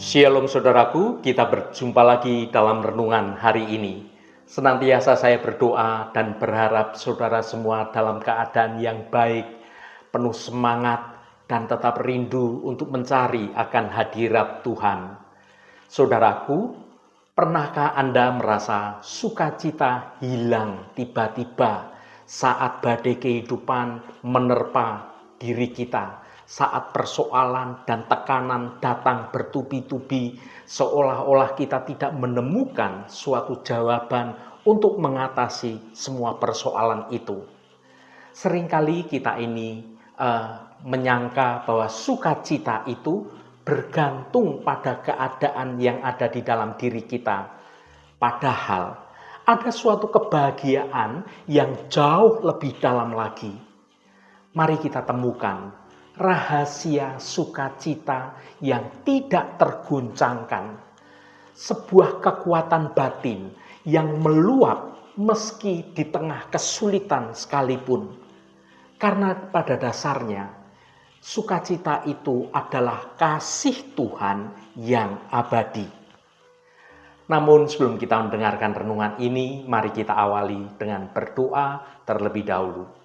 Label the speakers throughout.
Speaker 1: Shalom saudaraku, kita berjumpa lagi dalam renungan hari ini. Senantiasa saya berdoa dan berharap saudara semua dalam keadaan yang baik, penuh semangat, dan tetap rindu untuk mencari akan hadirat Tuhan. Saudaraku, pernahkah Anda merasa sukacita hilang tiba-tiba saat badai kehidupan menerpa diri kita? Saat persoalan dan tekanan datang bertubi-tubi, seolah-olah kita tidak menemukan suatu jawaban untuk mengatasi semua persoalan itu. Seringkali kita ini menyangka bahwa sukacita itu bergantung pada keadaan yang ada di dalam diri kita. Padahal ada suatu kebahagiaan yang jauh lebih dalam lagi. Mari kita temukan rahasia sukacita yang tidak tergoncangkan, sebuah kekuatan batin yang meluap meski di tengah kesulitan sekalipun. Karena pada dasarnya sukacita itu adalah kasih Tuhan yang abadi. Namun sebelum kita mendengarkan renungan ini, mari kita awali dengan berdoa terlebih dahulu.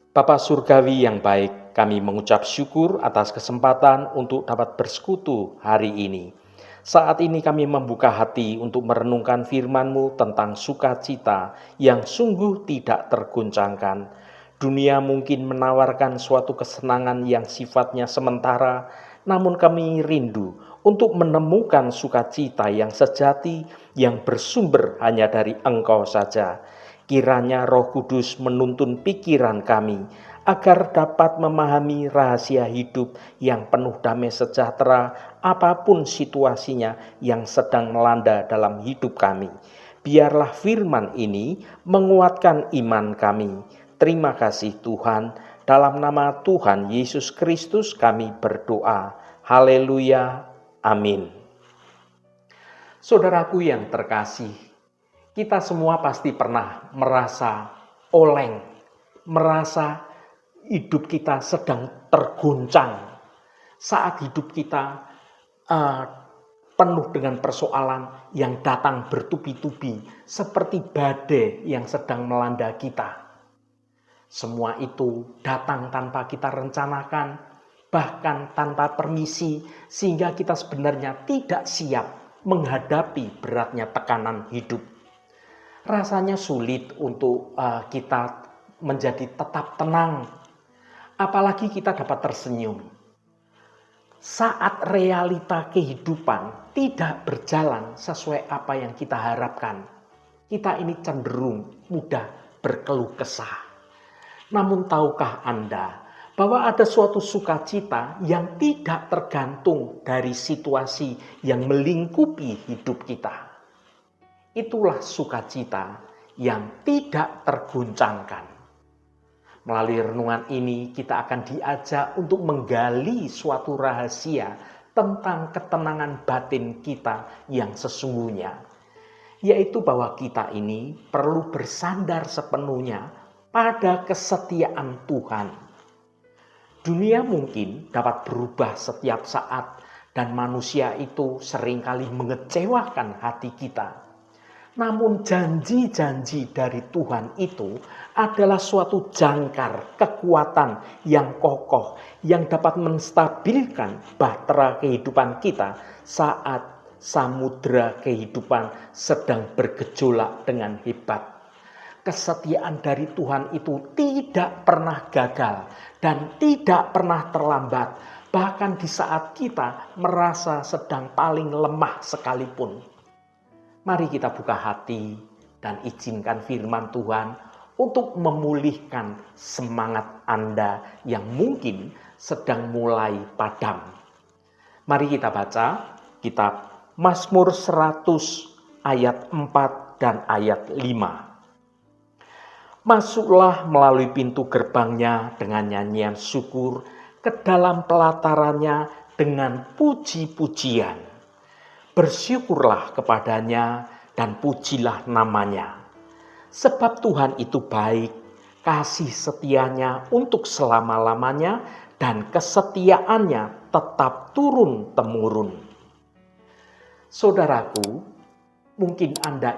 Speaker 1: Bapa Surgawi yang baik, kami mengucap syukur atas kesempatan untuk dapat bersekutu hari ini. Saat ini kami membuka hati untuk merenungkan firman-Mu tentang sukacita yang sungguh tidak tergoncangkan. Dunia mungkin menawarkan suatu kesenangan yang sifatnya sementara, namun kami rindu untuk menemukan sukacita yang sejati yang bersumber hanya dari Engkau saja. Kiranya Roh Kudus menuntun pikiran kami agar dapat memahami rahasia hidup yang penuh damai sejahtera apapun situasinya yang sedang melanda dalam hidup kami. Biarlah firman ini menguatkan iman kami. Terima kasih Tuhan, dalam nama Tuhan Yesus Kristus kami berdoa. Haleluya, amin. Saudaraku yang terkasih, kita semua pasti pernah merasa oleng, merasa hidup kita sedang tergoncang. Saat hidup kita penuh dengan persoalan yang datang bertubi-tubi, seperti badai yang sedang melanda kita. Semua itu datang tanpa kita rencanakan, bahkan tanpa permisi, sehingga kita sebenarnya tidak siap menghadapi beratnya tekanan hidup. Rasanya sulit untuk kita menjadi tetap tenang, apalagi kita dapat tersenyum. Saat realita kehidupan tidak berjalan sesuai apa yang kita harapkan, kita ini cenderung mudah berkeluh kesah. Namun tahukah Anda bahwa ada suatu sukacita yang tidak tergantung dari situasi yang melingkupi hidup kita? Itulah sukacita yang tidak tergoncangkan. Melalui renungan ini kita akan diajak untuk menggali suatu rahasia tentang ketenangan batin kita yang sesungguhnya. Yaitu bahwa kita ini perlu bersandar sepenuhnya pada kesetiaan Tuhan. Dunia mungkin dapat berubah setiap saat dan manusia itu seringkali mengecewakan hati kita. Namun janji-janji dari Tuhan itu adalah suatu jangkar kekuatan yang kokoh yang dapat menstabilkan bahtera kehidupan kita saat samudera kehidupan sedang bergejolak dengan hebat. Kesetiaan dari Tuhan itu tidak pernah gagal dan tidak pernah terlambat, bahkan di saat kita merasa sedang paling lemah sekalipun. Mari kita buka hati dan izinkan firman Tuhan untuk memulihkan semangat Anda yang mungkin sedang mulai padam. Mari kita baca kitab Mazmur 100 ayat 4 dan ayat 5. Masuklah melalui pintu gerbangnya dengan nyanyian syukur, ke dalam pelatarannya dengan puji-pujian. Bersyukurlah kepadanya dan pujilah namanya. Sebab Tuhan itu baik, kasih setianya untuk selama-lamanya, dan kesetiaannya tetap turun-temurun. Saudaraku, mungkin Anda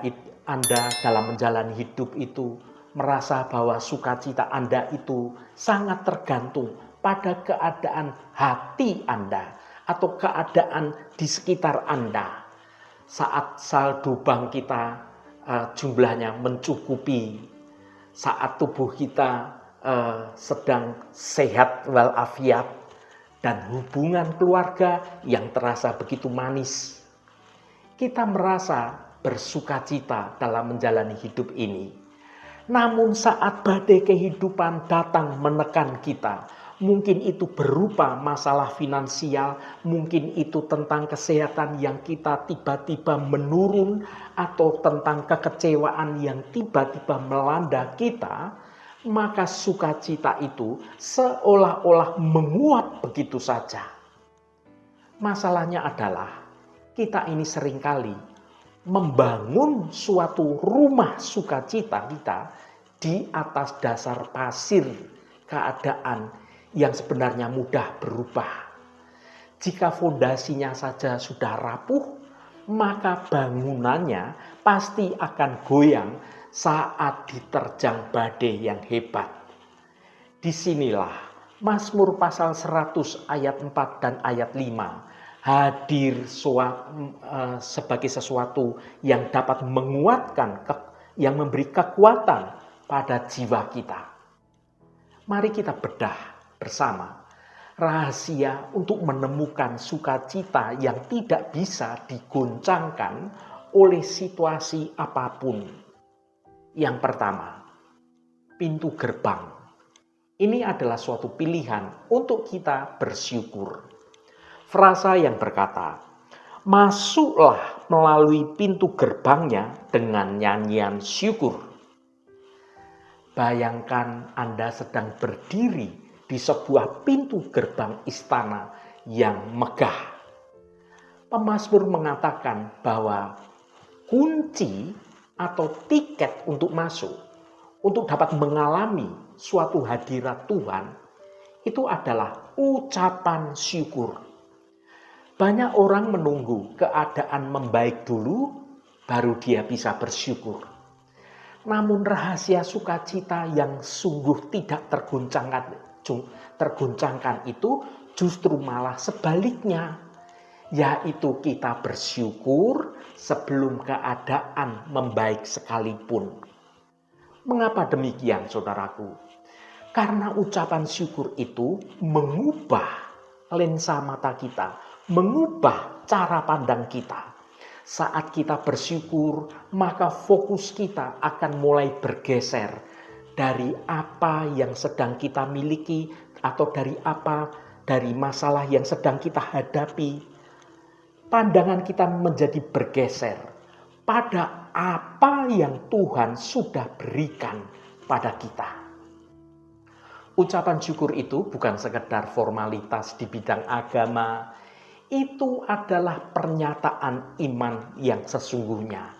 Speaker 1: dalam menjalani hidup itu merasa bahwa sukacita Anda itu sangat tergantung pada keadaan hati Anda atau keadaan di sekitar Anda. Saat saldo bank kita jumlahnya mencukupi, saat tubuh kita sedang sehat walafiat, dan hubungan keluarga yang terasa begitu manis, kita merasa bersukacita dalam menjalani hidup ini. Namun saat badai kehidupan datang menekan kita, mungkin itu berupa masalah finansial, mungkin itu tentang kesehatan yang kita tiba-tiba menurun, atau tentang kekecewaan yang tiba-tiba melanda kita, maka sukacita itu seolah-olah menguap begitu saja. Masalahnya adalah kita ini seringkali membangun suatu rumah sukacita kita di atas dasar pasir keadaan yang sebenarnya mudah berubah. Jika fondasinya saja sudah rapuh, maka bangunannya pasti akan goyang saat diterjang badai yang hebat. Disinilah Mazmur pasal 100 ayat 4 dan ayat 5 hadir sebagai sesuatu yang dapat menguatkan, yang memberi kekuatan pada jiwa kita. Mari kita bedah bersama rahasia untuk menemukan sukacita yang tidak bisa digoncangkan oleh situasi apapun. Yang pertama, pintu gerbang. Ini adalah suatu pilihan untuk kita bersyukur. Frasa yang berkata, "Masuklah melalui pintu gerbangnya dengan nyanyian syukur." Bayangkan Anda sedang berdiri di sebuah pintu gerbang istana yang megah. Pemazmur mengatakan bahwa kunci atau tiket untuk masuk, untuk dapat mengalami suatu hadirat Tuhan, itu adalah ucapan syukur. Banyak orang menunggu keadaan membaik dulu, baru dia bisa bersyukur. Namun rahasia sukacita yang sungguh tidak tergoncangkan itu justru malah sebaliknya, yaitu kita bersyukur sebelum keadaan membaik sekalipun. Mengapa demikian, saudaraku? Karena ucapan syukur itu mengubah lensa mata kita, mengubah cara pandang kita. Saat kita bersyukur, maka fokus kita akan mulai bergeser dari apa yang sedang kita miliki atau dari masalah yang sedang kita hadapi. Pandangan kita menjadi bergeser pada apa yang Tuhan sudah berikan pada kita. Ucapan syukur itu bukan sekedar formalitas di bidang agama. Itu adalah pernyataan iman yang sesungguhnya.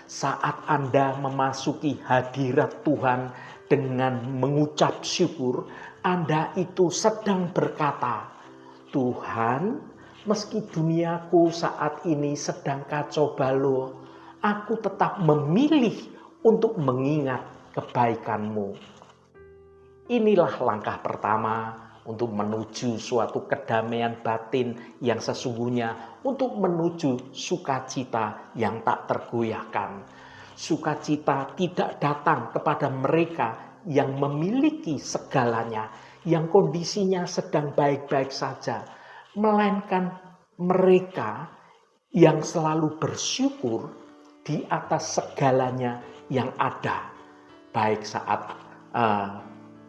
Speaker 1: Saat Anda memasuki hadirat Tuhan dengan mengucap syukur, Anda itu sedang berkata, "Tuhan, meski duniaku saat ini sedang kacau balau, aku tetap memilih untuk mengingat kebaikan-Mu." Inilah langkah pertama untuk menuju suatu kedamaian batin yang sesungguhnya, untuk menuju sukacita yang tak tergoyahkan. Sukacita tidak datang kepada mereka yang memiliki segalanya, yang kondisinya sedang baik-baik saja, melainkan mereka yang selalu bersyukur di atas segalanya yang ada, baik saat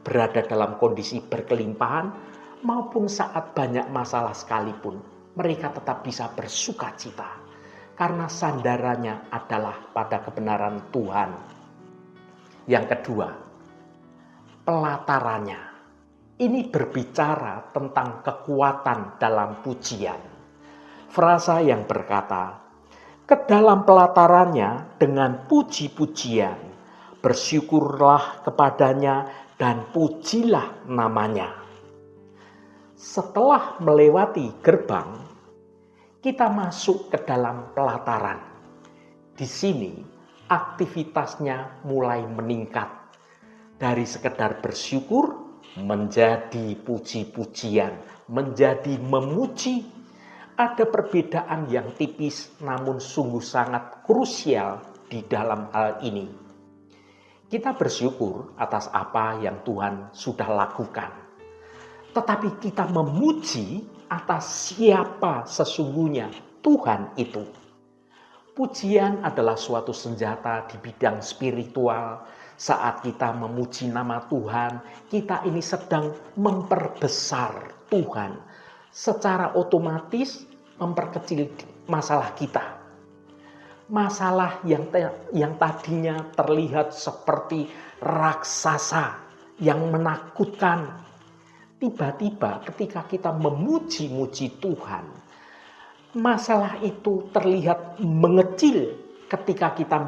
Speaker 1: berada dalam kondisi berkelimpahan maupun saat banyak masalah sekalipun, mereka tetap bisa bersukacita karena sandarannya adalah pada kebenaran Tuhan. Yang kedua, pelatarannya. Ini berbicara tentang kekuatan dalam pujian. Frasa yang berkata, "Ke dalam pelatarannya dengan puji-pujian, bersyukurlah kepadanya dan pujilah namanya. Setelah melewati gerbang, kita masuk ke dalam pelataran. Di sini aktivitasnya mulai meningkat. Dari sekedar bersyukur menjadi puji-pujian, menjadi memuji. Ada perbedaan yang tipis namun sungguh sangat krusial di dalam hal ini. Kita bersyukur atas apa yang Tuhan sudah lakukan. Tetapi kita memuji atas siapa sesungguhnya Tuhan itu. Pujian adalah suatu senjata di bidang spiritual. Saat kita memuji nama Tuhan, kita ini sedang memperbesar Tuhan. Secara otomatis memperkecil masalah kita. Masalah yang tadinya terlihat seperti raksasa yang menakutkan. Tiba-tiba ketika kita memuji-muji Tuhan, masalah itu terlihat mengecil ketika kita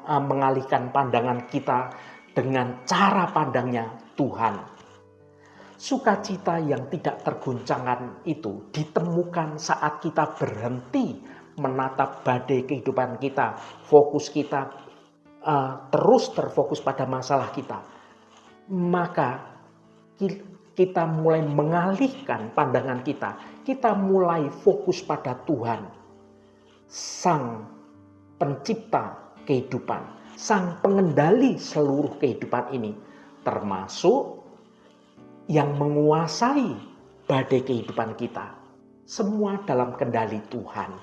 Speaker 1: mengalihkan pandangan kita dengan cara pandangnya Tuhan. Sukacita yang tidak tergoncangkan itu ditemukan saat kita berhenti menatap badai kehidupan kita. Fokus kita terus terfokus pada masalah kita. Maka kita mulai mengalihkan pandangan kita. Kita mulai fokus pada Tuhan, Sang Pencipta kehidupan, Sang Pengendali seluruh kehidupan ini, termasuk yang menguasai badai kehidupan kita. Semua dalam kendali Tuhan.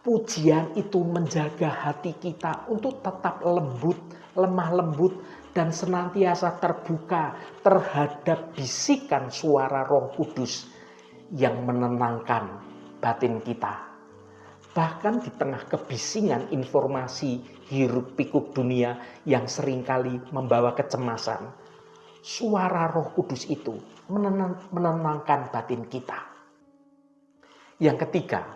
Speaker 1: Pujian itu menjaga hati kita untuk tetap lembut, lemah lembut, dan senantiasa terbuka terhadap bisikan suara Roh Kudus yang menenangkan batin kita. Bahkan di tengah kebisingan informasi hiruk pikuk dunia yang seringkali membawa kecemasan, suara Roh Kudus itu menenangkan batin kita. Yang ketiga,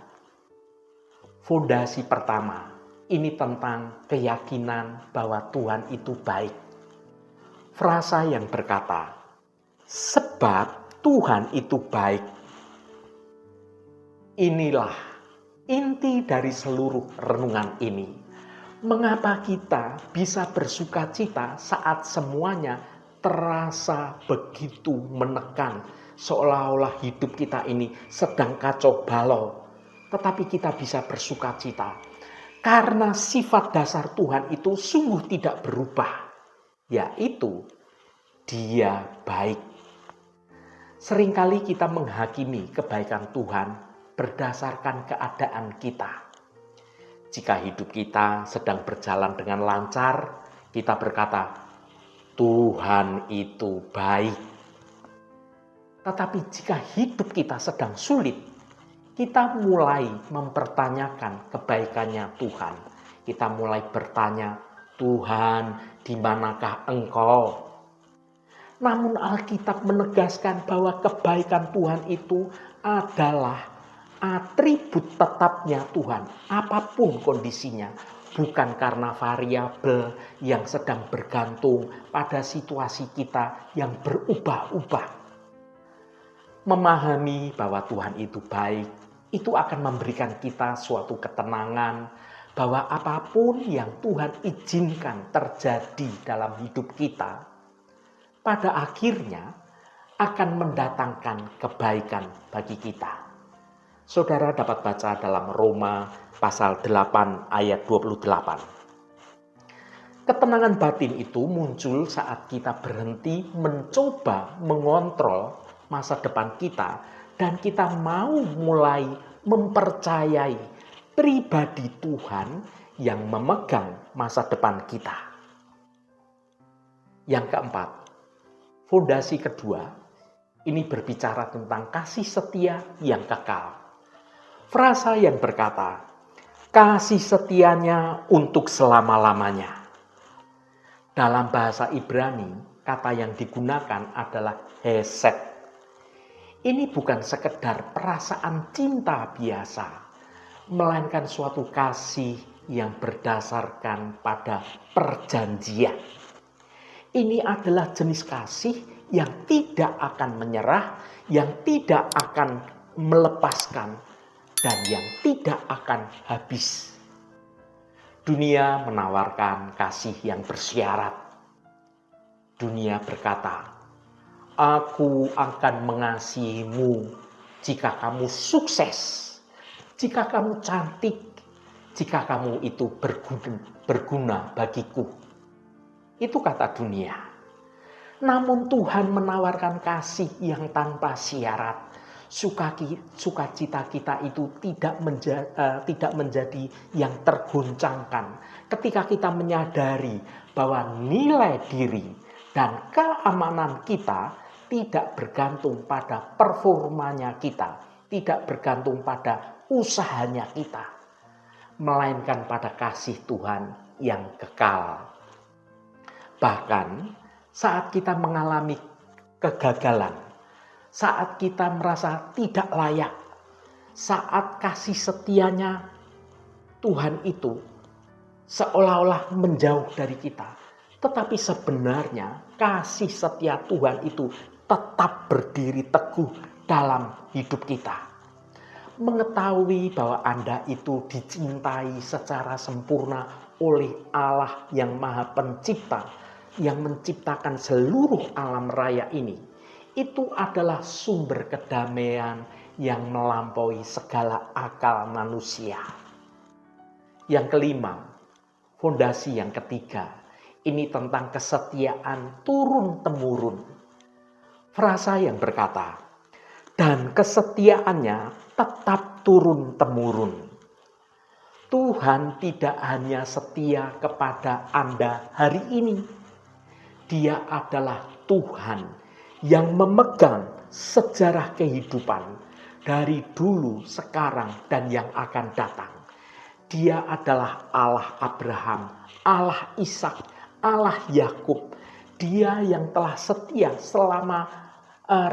Speaker 1: fondasi pertama, ini tentang keyakinan bahwa Tuhan itu baik. Frasa yang berkata, sebab Tuhan itu baik. Inilah inti dari seluruh renungan ini. Mengapa kita bisa bersuka cita saat semuanya terasa begitu menekan, seolah-olah hidup kita ini sedang kacau balau. Tetapi kita bisa bersuka cita karena sifat dasar Tuhan itu sungguh tidak berubah, yaitu Dia baik. Seringkali kita menghakimi kebaikan Tuhan berdasarkan keadaan kita. Jika hidup kita sedang berjalan dengan lancar, kita berkata, Tuhan itu baik. Tetapi jika hidup kita sedang sulit, kita mulai mempertanyakan kebaikannya Tuhan. Kita mulai bertanya, Tuhan, di manakah Engkau? Namun Alkitab menegaskan bahwa kebaikan Tuhan itu adalah atribut tetapnya Tuhan, apapun kondisinya, bukan karena variabel yang sedang bergantung pada situasi kita yang berubah-ubah. Memahami bahwa Tuhan itu baik, itu akan memberikan kita suatu ketenangan bahwa apapun yang Tuhan izinkan terjadi dalam hidup kita, pada akhirnya akan mendatangkan kebaikan bagi kita. Saudara dapat baca dalam Roma pasal 8 ayat 28. Ketenangan batin itu muncul saat kita berhenti mencoba mengontrol masa depan kita dan kita mau mulai mempercayai pribadi Tuhan yang memegang masa depan kita. Yang keempat, fondasi kedua, ini berbicara tentang kasih setia yang kekal. Frasa yang berkata, kasih setianya untuk selama-lamanya. Dalam bahasa Ibrani, kata yang digunakan adalah hesed. Ini bukan sekedar perasaan cinta biasa, melainkan suatu kasih yang berdasarkan pada perjanjian. Ini adalah jenis kasih yang tidak akan menyerah, yang tidak akan melepaskan, dan yang tidak akan habis. Dunia menawarkan kasih yang bersyarat. Dunia berkata, "Aku akan mengasihimu jika kamu sukses, jika kamu cantik, jika kamu itu berguna bagiku." Itu kata dunia. Namun Tuhan menawarkan kasih yang tanpa syarat. Sukacita kita itu tidak menjadi yang tergoncangkan ketika kita menyadari bahwa nilai diri dan keamanan kita tidak bergantung pada performanya kita, tidak bergantung pada usahanya kita, melainkan pada kasih Tuhan yang kekal. Bahkan saat kita mengalami kegagalan, saat kita merasa tidak layak, saat kasih setianya Tuhan itu seolah-olah menjauh dari kita. Tetapi sebenarnya kasih setia Tuhan itu tetap berdiri teguh dalam hidup kita. Mengetahui bahwa Anda itu dicintai secara sempurna oleh Allah yang Maha Pencipta, yang menciptakan seluruh alam raya ini. Itu adalah sumber kedamaian yang melampaui segala akal manusia. Yang kelima, fondasi yang ketiga, ini tentang kesetiaan turun-temurun. Frasa yang berkata, "Dan kesetiaannya tetap turun-temurun." Tuhan tidak hanya setia kepada Anda hari ini. Dia adalah Tuhan yang memegang sejarah kehidupan dari dulu, sekarang, dan yang akan datang. Dia adalah Allah Abraham, Allah Ishak, Allah Yakub. Dia yang telah setia selama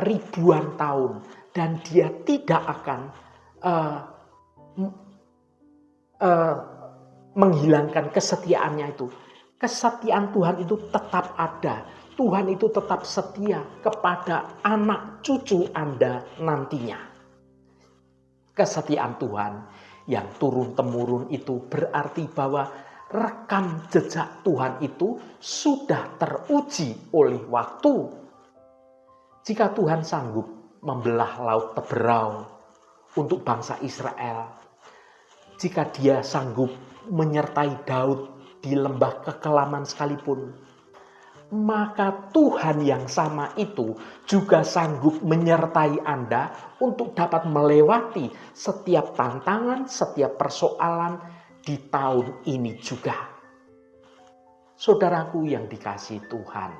Speaker 1: ribuan tahun, dan dia tidak akan menghilangkan kesetiaannya itu. Kesetiaan Tuhan itu tetap ada. Tuhan itu tetap setia kepada anak cucu Anda nantinya. Kesetiaan Tuhan yang turun-temurun itu berarti bahwa rekam jejak Tuhan itu sudah teruji oleh waktu. Jika Tuhan sanggup membelah laut Teberau untuk bangsa Israel, jika dia sanggup menyertai Daud di lembah kekelaman sekalipun, maka Tuhan yang sama itu juga sanggup menyertai Anda untuk dapat melewati setiap tantangan, setiap persoalan di tahun ini juga. Saudaraku yang dikasihi Tuhan,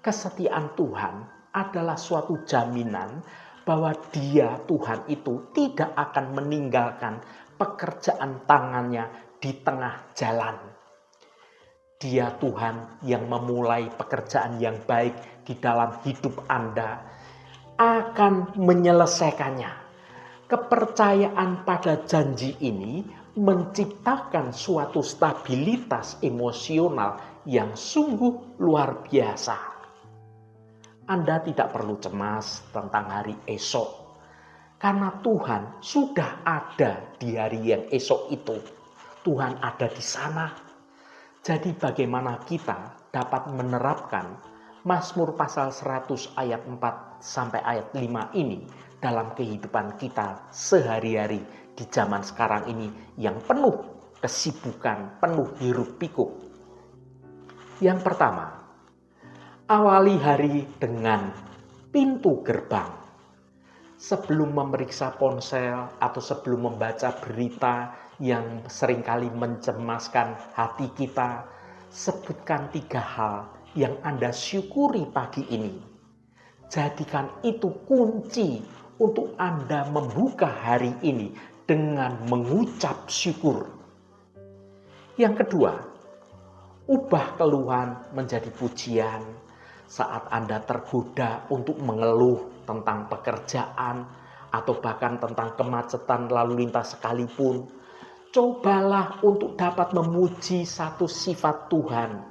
Speaker 1: kesetiaan Tuhan adalah suatu jaminan bahwa Dia, Tuhan itu, tidak akan meninggalkan pekerjaan tangannya di tengah jalan. Dia Tuhan yang memulai pekerjaan yang baik di dalam hidup Anda akan menyelesaikannya. Kepercayaan pada janji ini menciptakan suatu stabilitas emosional yang sungguh luar biasa. Anda tidak perlu cemas tentang hari esok, karena Tuhan sudah ada di hari yang esok itu. Tuhan ada di sana. Jadi bagaimana kita dapat menerapkan Mazmur pasal 100 ayat 4 sampai ayat 5 ini dalam kehidupan kita sehari-hari di zaman sekarang ini yang penuh kesibukan, penuh hiruk-pikuk. Yang pertama, awali hari dengan pintu gerbang. Sebelum memeriksa ponsel atau sebelum membaca berita yang seringkali mencemaskan hati kita, sebutkan 3 hal yang Anda syukuri pagi ini. Jadikan itu kunci untuk Anda membuka hari ini dengan mengucap syukur. Yang kedua, ubah keluhan menjadi pujian. Saat Anda tergoda untuk mengeluh tentang pekerjaan atau bahkan tentang kemacetan lalu lintas sekalipun, cobalah untuk dapat memuji satu sifat Tuhan,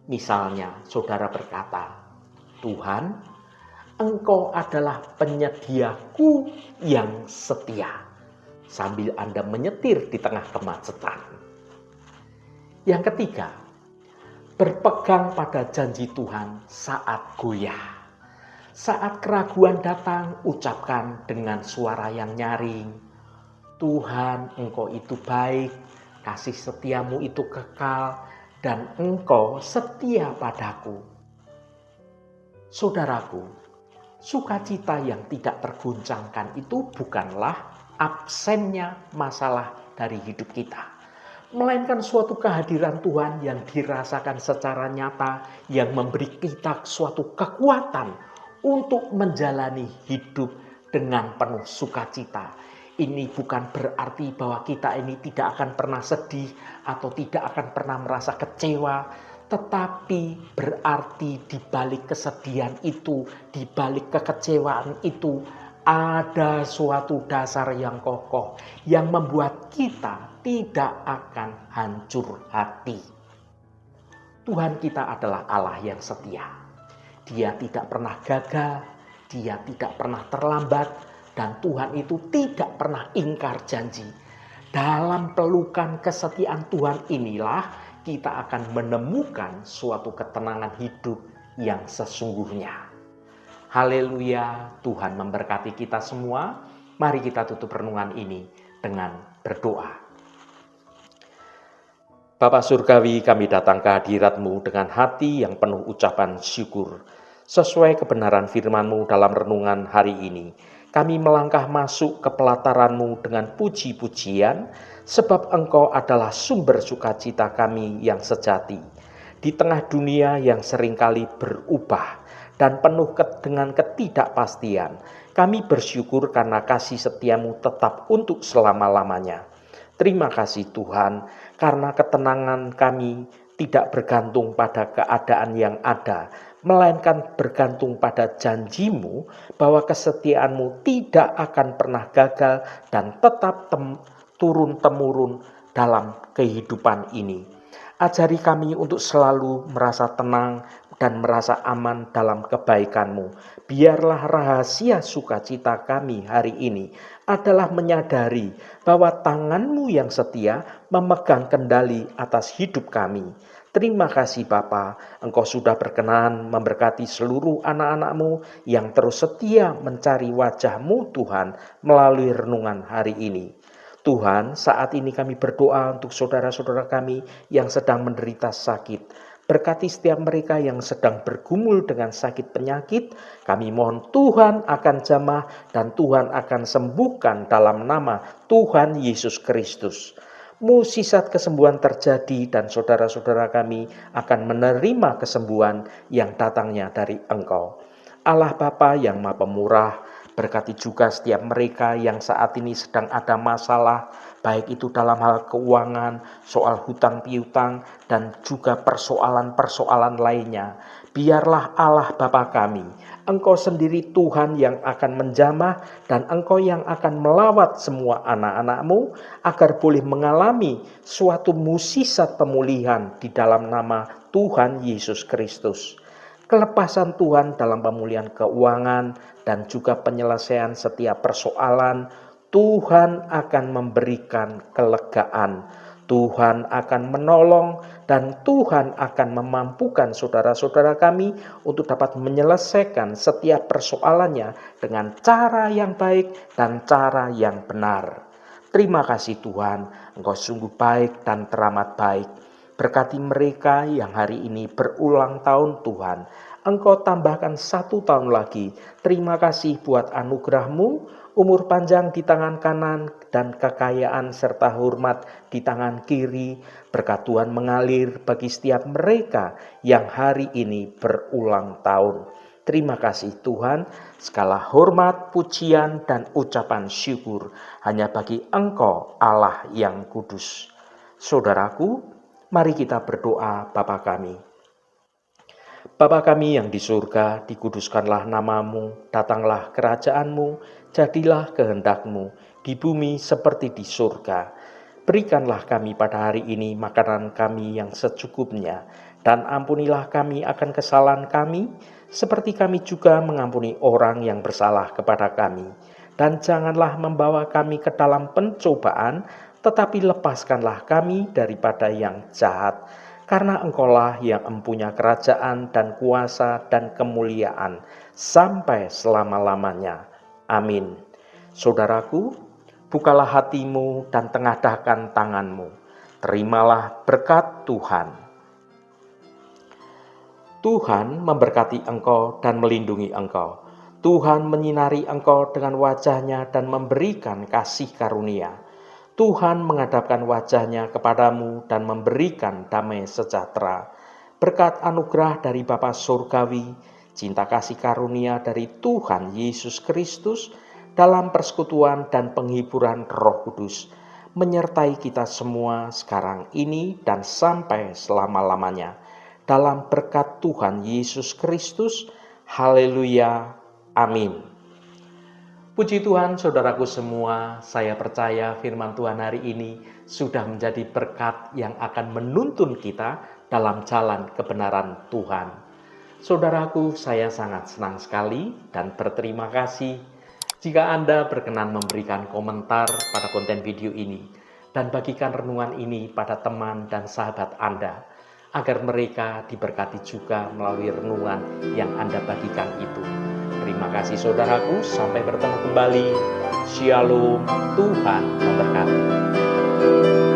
Speaker 1: Misalnya, saudara berkata, "Tuhan, Engkau adalah penyediaku yang setia," sambil Anda menyetir di tengah kemacetan. Yang ketiga, berpegang pada janji Tuhan saat goyah. Saat keraguan datang, ucapkan dengan suara yang nyaring, "Tuhan, Engkau itu baik, kasih setiamu itu kekal, dan Engkau setia padaku." Saudaraku, sukacita yang tidak tergoncangkan itu bukanlah absennya masalah dari hidup kita, melainkan suatu kehadiran Tuhan yang dirasakan secara nyata, yang memberi kita suatu kekuatan untuk menjalani hidup dengan penuh sukacita. Ini bukan berarti bahwa kita ini tidak akan pernah sedih atau tidak akan pernah merasa kecewa, tetapi berarti di balik kesedihan itu, di balik kekecewaan itu, ada suatu dasar yang kokoh yang membuat kita tidak akan hancur hati. Tuhan kita adalah Allah yang setia. Dia tidak pernah gagal, Dia tidak pernah terlambat, dan Tuhan itu tidak pernah ingkar janji. Dalam pelukan kesetiaan Tuhan inilah kita akan menemukan suatu ketenangan hidup yang sesungguhnya. Haleluya, Tuhan memberkati kita semua. Mari kita tutup renungan ini dengan berdoa. Bapa Surgawi, kami datang ke hadirat-Mu dengan hati yang penuh ucapan syukur. Sesuai kebenaran firman-Mu dalam renungan hari ini, kami melangkah masuk ke pelataran-Mu dengan puji-pujian, sebab Engkau adalah sumber sukacita kami yang sejati. Di tengah dunia yang seringkali berubah dan penuh dengan ketidakpastian, kami bersyukur karena kasih setia-Mu tetap untuk selama-lamanya. Terima kasih Tuhan, karena ketenangan kami tidak bergantung pada keadaan yang ada, melainkan bergantung pada janji-Mu bahwa kesetiaan-Mu tidak akan pernah gagal dan tetap turun-temurun dalam kehidupan ini. Ajari kami untuk selalu merasa tenang dan merasa aman dalam kebaikan-Mu. Biarlah rahasia sukacita kami hari ini adalah menyadari bahwa tangan-Mu yang setia memegang kendali atas hidup kami. Terima kasih Bapa, Engkau sudah berkenan memberkati seluruh anak-anak-Mu yang terus setia mencari wajah-Mu Tuhan melalui renungan hari ini. Tuhan, saat ini kami berdoa untuk saudara-saudara kami yang sedang menderita sakit. Berkati setiap mereka yang sedang bergumul dengan sakit penyakit. Kami mohon Tuhan akan jamah dan Tuhan akan sembuhkan dalam nama Tuhan Yesus Kristus. Mukjizat kesembuhan terjadi dan saudara-saudara kami akan menerima kesembuhan yang datangnya dari Engkau. Allah Bapa yang Maha Pemurah, berkati juga setiap mereka yang saat ini sedang ada masalah, baik itu dalam hal keuangan, soal hutang piutang, dan juga persoalan-persoalan lainnya. Biarlah Allah Bapa kami, Engkau sendiri Tuhan yang akan menjamah dan Engkau yang akan melawat semua anak-anak-Mu agar boleh mengalami suatu mukjizat pemulihan di dalam nama Tuhan Yesus Kristus. Kelepasan Tuhan dalam pemulihan keuangan dan juga penyelesaian setiap persoalan, Tuhan akan memberikan kelegaan. Tuhan akan menolong dan Tuhan akan memampukan saudara-saudara kami untuk dapat menyelesaikan setiap persoalannya dengan cara yang baik dan cara yang benar. Terima kasih Tuhan, Engkau sungguh baik dan teramat baik. Berkati mereka yang hari ini berulang tahun Tuhan. Engkau tambahkan 1 tahun lagi. Terima kasih buat anugerah-Mu, umur panjang di tangan kanan dan kekayaan serta hormat di tangan kiri. Berkat Tuhan mengalir bagi setiap mereka yang hari ini berulang tahun. Terima kasih Tuhan, segala hormat, pujian, dan ucapan syukur hanya bagi Engkau Allah yang kudus. Saudaraku, mari kita berdoa Bapa kami. Bapa kami yang di surga, dikuduskanlah nama-Mu, datanglah kerajaan-Mu, jadilah kehendak-Mu, di bumi seperti di surga. Berikanlah kami pada hari ini makanan kami yang secukupnya, Dan ampunilah kami akan kesalahan kami, seperti kami juga mengampuni orang yang bersalah kepada kami. Dan janganlah membawa kami ke dalam pencobaan, tetapi lepaskanlah kami daripada yang jahat. Karena Engkaulah yang empunya kerajaan dan kuasa dan kemuliaan sampai selama-lamanya. Amin. Saudaraku, bukalah hatimu dan tengadahkan tanganmu. Terimalah berkat Tuhan. Tuhan memberkati engkau dan melindungi engkau. Tuhan menyinari engkau dengan wajah-Nya dan memberikan kasih karunia. Tuhan menghadapkan wajah-Nya kepadamu dan memberikan damai sejahtera. Berkat anugerah dari Bapa Surgawi, cinta kasih karunia dari Tuhan Yesus Kristus, dalam persekutuan dan penghiburan Roh Kudus, menyertai kita semua sekarang ini dan sampai selama-lamanya. Dalam berkat Tuhan Yesus Kristus, haleluya, amin. Puji Tuhan, saudaraku semua, saya percaya firman Tuhan hari ini sudah menjadi berkat yang akan menuntun kita dalam jalan kebenaran Tuhan. Saudaraku, saya sangat senang sekali dan berterima kasih jika Anda berkenan memberikan komentar pada konten video ini dan bagikan renungan ini pada teman dan sahabat Anda, agar mereka diberkati juga melalui renungan yang Anda bagikan itu. Terima kasih saudaraku, sampai bertemu kembali. Shalom, Tuhan memberkati.